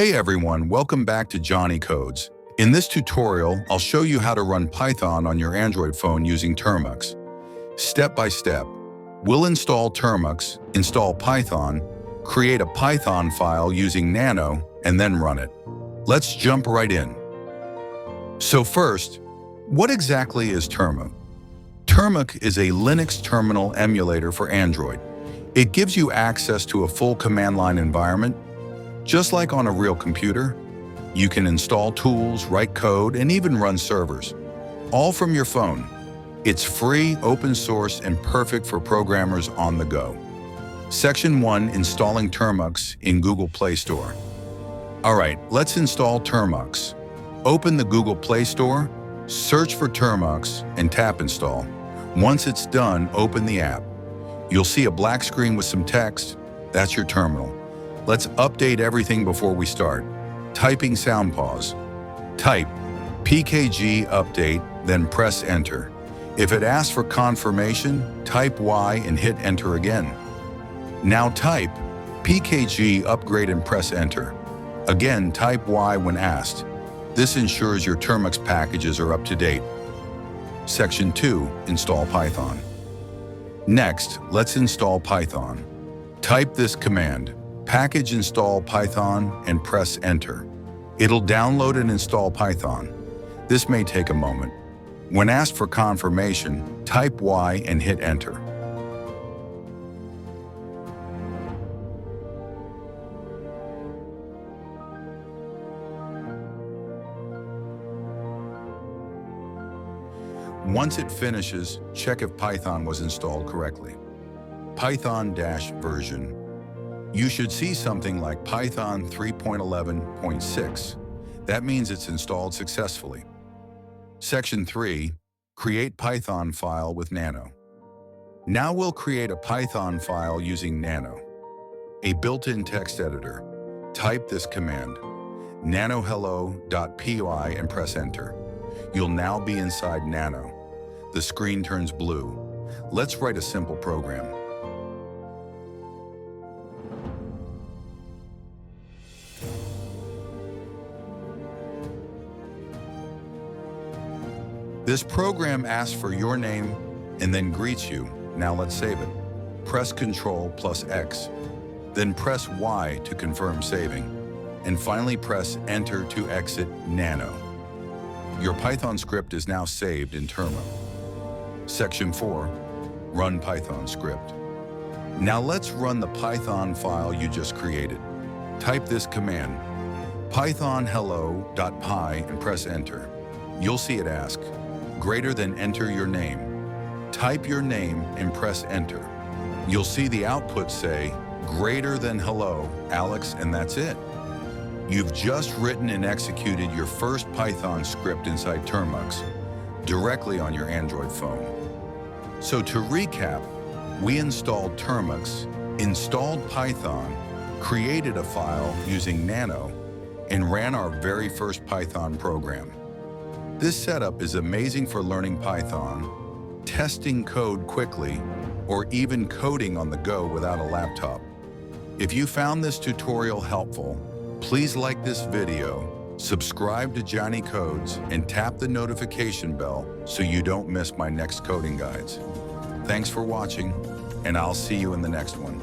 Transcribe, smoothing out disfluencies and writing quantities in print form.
Hey everyone, welcome back to Johnny Codes. In this tutorial, I'll show you how to run Python on your Android phone using Termux. Step by step, we'll install Termux, install Python, create a Python file using nano, and then run it. Let's jump right in. So first, what exactly is Termux? Termux is a Linux terminal emulator for Android. It gives you access to a full command line environment. Just like on a real computer, you can install tools, write code, and even run servers, all from your phone. It's free, open source, and perfect for programmers on the go. Section 1, Installing Termux in Google Play Store. All right, let's install Termux. Open the Google Play Store, search for Termux, and tap Install. Once it's done, open the app. You'll see a black screen with some text. That's your terminal. Let's update everything before we start. Typing sound pause. Type pkg update, then press enter. If it asks for confirmation, type Y and hit enter again. Now type pkg upgrade and press enter. Again, type Y when asked. This ensures your Termux packages are up to date. Section 2, Install Python. Next, let's install Python. Type this command. Package install Python and press enter. It'll download and install Python. This may take a moment. When asked for confirmation, type Y and hit enter. Once it finishes, check if Python was installed correctly. Python-version. You should see something like Python 3.11.6. That means it's installed successfully. Section 3, Create Python file with nano. Now we'll create a Python file using nano, a built-in text editor. Type this command, nano hello.py, and press enter. You'll now be inside nano. The screen turns blue. Let's write a simple program. This program asks for your name and then greets you. Now let's save it. Press Ctrl+X, then press Y to confirm saving, and finally press Enter to exit nano. Your Python script is now saved in Termux. Section 4, Run Python script. Now let's run the Python file you just created. Type this command, python hello.py, and press enter. You'll see it ask, greater than enter your name. Type your name and press enter. You'll see the output say, greater than hello, Alex, and that's it. You've just written and executed your first Python script inside Termux, directly on your Android phone. So to recap, we installed Termux, installed Python, created a file using nano, and ran our very first Python program. This setup is amazing for learning Python, testing code quickly, or even coding on the go without a laptop. If you found this tutorial helpful, please like this video, subscribe to Johnny Codes, and tap the notification bell so you don't miss my next coding guides. Thanks for watching, and I'll see you in the next one.